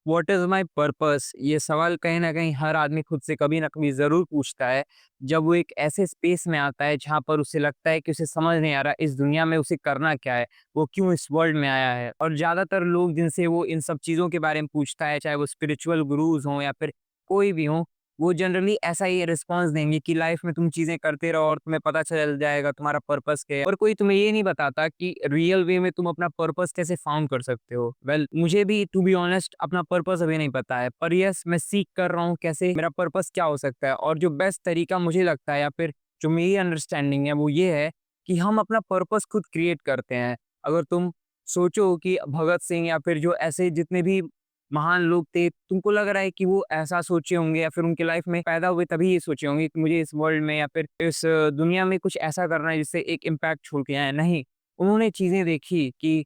What is my purpose, ये सवाल कहीं ना कहीं हर आदमी खुद से कभी ना कभी जरूर पूछता है जब वो एक ऐसे स्पेस में आता है जहां पर उसे लगता है कि उसे समझ नहीं आ रहा इस दुनिया में उसे करना क्या है, वो क्यों इस वर्ल्ड में आया है। और ज्यादातर लोग जिनसे वो इन सब चीजों के बारे में पूछता है, चाहे वो स्पिरिचुअल गुरुज हों या फिर कोई भी हो, वो जनरली ऐसा ही रिस्पॉन्स देंगे कि लाइफ में तुम चीजें करते रहो और तुम्हें पता चल जाएगा तुम्हारा पर्पस क्या है। और कोई तुम्हें ये नहीं बताता कि रियल वे में तुम अपना पर्पस कैसे फाउंड कर सकते हो। मुझे भी टू बी ऑनेस्ट अपना पर्पस अभी नहीं पता है, पर यस मैं सीख कर रहा हूँ कैसे मेरा पर्पस क्या हो सकता है। और जो बेस्ट तरीका मुझे लगता है या फिर जो मेरी अंडरस्टैंडिंग है वो ये है कि हम अपना पर्पस खुद क्रिएट करते हैं। अगर तुम सोचो कि भगत सिंह या फिर जो ऐसे जितने भी महान लोग थे, तुमको लग रहा है कि वो ऐसा सोचे होंगे या फिर उनके लाइफ में पैदा हुए तभी ये सोचे होंगे कि मुझे इस वर्ल्ड में या फिर इस दुनिया में कुछ ऐसा करना है जिससे एक इम्पैक्ट छोड़ के आए। नहीं, उन्होंने चीजें देखी कि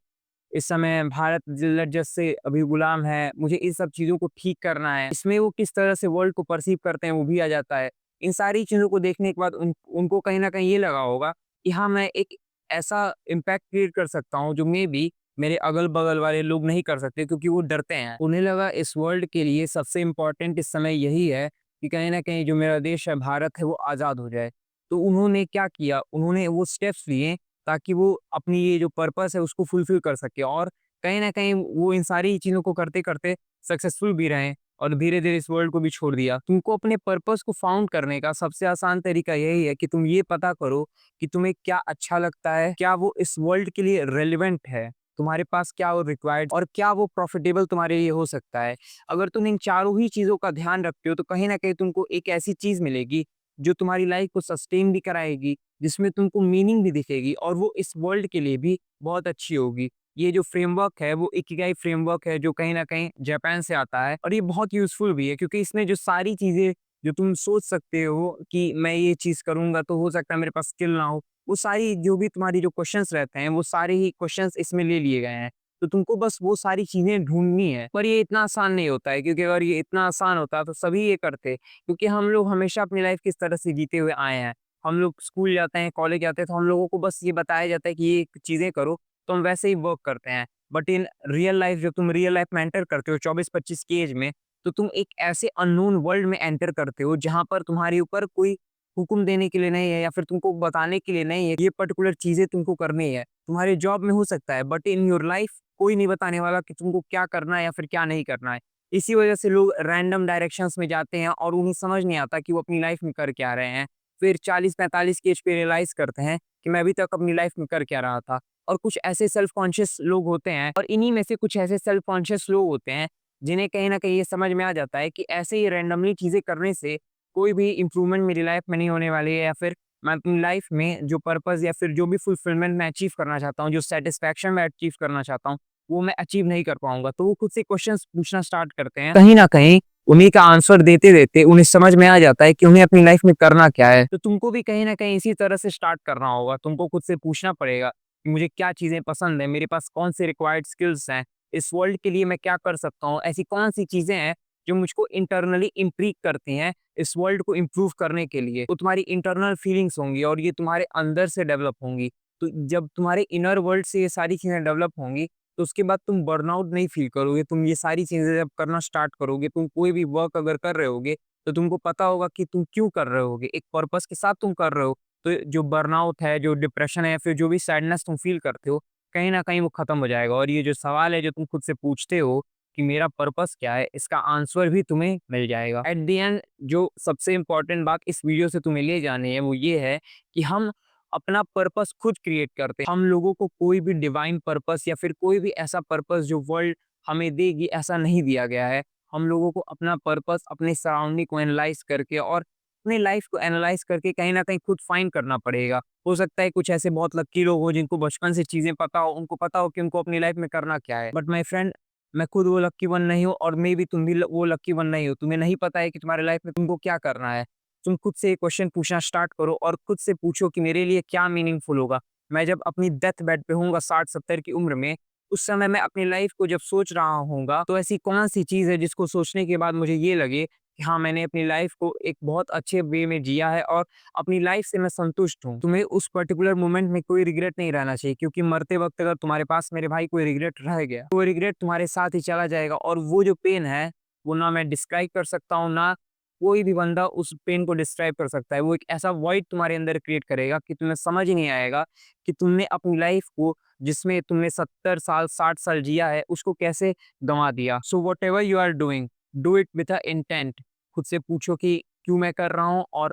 इस समय भारत जिल्लत जज से अभी गुलाम है, मुझे इन सब चीज़ों को ठीक करना है। इसमें वो किस तरह से वर्ल्ड को परसीव करते हैं वो भी आ जाता है। इन सारी चीज़ों को देखने के बाद उनको कहीं न कहीं ये लगा होगा कि हाँ, मैं एक ऐसा इम्पैक्ट क्रिएट कर सकता हूँ जो मेबी मेरे अगल-बगल वाले लोग नहीं कर सकते, क्योंकि वो डरते हैं। उन्हें लगा इस वर्ल्ड के लिए सबसे इम्पोर्टेंट इस समय यही है कि कहीं न कहीं जो मेरा देश है भारत है वो आज़ाद हो जाए। तो उन्होंने क्या किया, उन्होंने वो स्टेप्स लिए ताकि वो अपनी ये जो पर्पस है उसको फुलफिल कर सके। और कहीं न कहीं वो इन सारी चीज़ों को करते-करते सक्सेसफुल भी रहे और धीरे-धीरे इस वर्ल्ड को भी छोड़ दिया। तुमको अपने पर्पस को फाउंड करने का सबसे आसान तरीका यही है कि तुम ये पता करो कि तुम्हें क्या अच्छा लगता है, क्या वो इस वर्ल्ड के लिए रेलेवेंट है, तुम्हारे पास क्या वो रिक्वायर्ड और क्या वो प्रॉफिटेबल तुम्हारे लिए हो सकता है। अगर तुम इन चारों ही चीज़ों का ध्यान रखते हो तो कहीं न कहीं तुमको एक ऐसी चीज़ मिलेगी जो तुम्हारी लाइफ को सस्टेन भी कराएगी, जिसमें तुमको मीनिंग भी दिखेगी और वो इस वर्ल्ड के लिए भी बहुत अच्छी होगी। ये जो फ्रेमवर्क है वो इकिगाई फ्रेमवर्क है जो कहीं न कहीं जापान से आता है और ये बहुत यूज़फुल भी है, क्योंकि इसमें जो सारी चीज़ें जो तुम सोच सकते हो कि मैं ये चीज़ करूँगा तो हो सकता है मेरे पास स्किल ना हो, वो सारी जो भी तुम्हारी जो क्वेश्चंस रहते हैं वो सारे ही क्वेश्चंस इसमें ले लिए गए हैं। तो तुमको बस वो सारी चीज़ें ढूँढनी है। पर ये इतना आसान नहीं होता है, क्योंकि अगर ये इतना आसान होता तो सभी ये करते, क्योंकि हम लोग हमेशा अपनी लाइफ़ किस तरह से जीते हुए आए हैं। हम लोग स्कूल जाते हैं, कॉलेज जाते हैं तो हम लोगों को बस ये बताया जाता है कि ये चीज़ें करो, तो हम वैसे ही वर्क करते हैं। बट इन रियल लाइफ़ जब तुम रियल लाइफ़ में एंटर करते हो 24-25 की एज में, तो तुम एक ऐसे अननोन वर्ल्ड में एंटर करते हो जहाँ पर तुम्हारे ऊपर कोई हुक्म देने के लिए नहीं है या फिर तुमको बताने के लिए नहीं है, ये पर्टिकुलर चीज़ें तुमको करनी है। तुम्हारे जॉब में हो सकता है बट इन योर लाइफ़ कोई नहीं बताने वाला कि तुमको क्या करना है या फिर क्या नहीं करना है। इसी वजह से लोग रैंडम डायरेक्शंस में जाते हैं और उन्हें समझ नहीं आता कि वो अपनी लाइफ़ में कर क्या रहे हैं। फिर 40-45 की एज पे रियलाइज़ करते हैं कि मैं अभी तक अपनी लाइफ़ में कर क्या रहा था। और कुछ ऐसे सेल्फ कॉन्शियस लोग होते हैं और इन्हीं में से कुछ ऐसे सेल्फ कॉन्शियस लोग होते हैं जिन्हें कहीं न कहीं ये समझ में आ जाता है कि ऐसे ही रैंडमली चीज़ें करने से कोई भी इम्प्रूवमेंट मेरी लाइफ़ में नहीं होने वाली है, या फिर मैं अपनी लाइफ़ में जो पर्पस या फिर जो भी फुलफिलमेंट मैं अचीव करना चाहता हूँ, जो सैटिस्फैक्शन मैं अचीव करना चाहता हूँ, वो मैं अचीव नहीं कर पाऊँगा। तो वो खुद से क्वेश्चंस पूछना स्टार्ट करते हैं। कहीं न कहीं उन्हीं का आंसर देते-देते उन्हें समझ में आ जाता है कि उन्हें अपनी लाइफ़ में करना क्या है। तो तुमको भी कहीं न कहीं इसी तरह से स्टार्ट करना होगा। तुमको खुद से पूछना पड़ेगा कि मुझे क्या चीज़ें पसंद हैं, मेरे पास कौन से रिक्वायर्ड स्किल्स हैं, इस वर्ल्ड के लिए मैं क्या कर सकता हूँ, ऐसी कौन-सी चीज़ें हैं जो मुझको इंटरनली इंट्रिग करती हैं इस वर्ल्ड को इम्प्रूव करने के लिए। तो तुम्हारी इंटरनल फीलिंग्स होंगी और ये तुम्हारे अंदर से डेवलप होंगी। तो जब तुम्हारे इनर वर्ल्ड से ये सारी चीज़ें डेवलप होंगी, तो उसके बाद तुम बर्नआउट नहीं फ़ील करोगे। तुम ये सारी चीज़ें जब करना स्टार्ट करोगे, तुम कोई भी वर्क अगर कर रहे होगे, तो तुमको पता होगा कि तुम क्यों कर रहे होगे, एक पर्पस के साथ तुम कर रहे हो। तो जो बर्नआउट है, जो डिप्रेशन है या फिर जो भी सैडनेस तुम फ़ील करते हो, कहीं न कहीं वो खत्म हो जाएगा। और ये जो सवाल है जो तुम खुद से पूछते हो कि मेरा पर्पस क्या है, इसका आंसर भी तुम्हें मिल जाएगा। एट द एंड जो सबसे इम्पोर्टेंट बात इस वीडियो से तुम्हें ले जानी है वो ये है कि हम अपना पर्पस खुद क्रिएट करते हैं। हम लोगों को कोई भी डिवाइन पर्पस या फिर कोई भी ऐसा पर्पस जो वर्ल्ड हमें देगी ऐसा नहीं दिया गया है। हम लोगों को अपना पर्पस अपने सराउंडिंग को एनालाइज़ करके और अपनी लाइफ़ को एनालाइज़ करके कहीं न कहीं खुद फाइंड करना पड़ेगा। हो सकता है कुछ ऐसे बहुत लकी लोग हों जिनको बचपन से चीज़ें पता हो, उनको पता हो कि उनको अपनी लाइफ़ में करना क्या है। बट माय फ्रेंड, मैं खुद वो लकी वन नहीं हूँ और मे बी तुम भी वो लकी वन नहीं हो। तुम्हें नहीं पता है कि तुम्हारे लाइफ में तुमको क्या करना है। तुम खुद से ये क्वेश्चन पूछना स्टार्ट करो और खुद से पूछो कि मेरे लिए क्या मीनिंगफुल होगा। मैं जब अपनी डेथ बेड पे होऊँगा 60-70 की उम्र में, उस समय मैं अपनी लाइफ को जब सोच रहा होऊँगा, तो ऐसी कौन-सी चीज़ है जिसको सोचने के बाद मुझे ये लगे कि हाँ, मैंने अपनी लाइफ़ को एक बहुत अच्छे वे में जिया है और अपनी लाइफ़ से मैं संतुष्ट हूँ। तुम्हें उस पर्टिकुलर मोमेंट में कोई रिग्रेट नहीं रहना चाहिए, क्योंकि मरते वक़्त अगर तुम्हारे पास मेरे भाई कोई रिग्रेट रह गया, तो वो रिग्रेट तुम्हारे साथ ही चला जाएगा और वो जो पेन है, वो ना मैं डिस्क्राइब कर सकता हूँ, ना कोई भी बंदा उस पेन को डिस्क्राइब कर सकता है। वो एक ऐसा वॉइड तुम्हारे अंदर क्रिएट करेगा कि तुम्हें समझ ही नहीं आएगा कि तुमने अपनी लाइफ़ को, जिसमें तुमने 70 साल, 60 साल जिया है, उसको कैसे गँवा दिया। So whatever you are doing, do it with a intent. खुद से पूछो कि क्यों मैं कर रहा हूँ और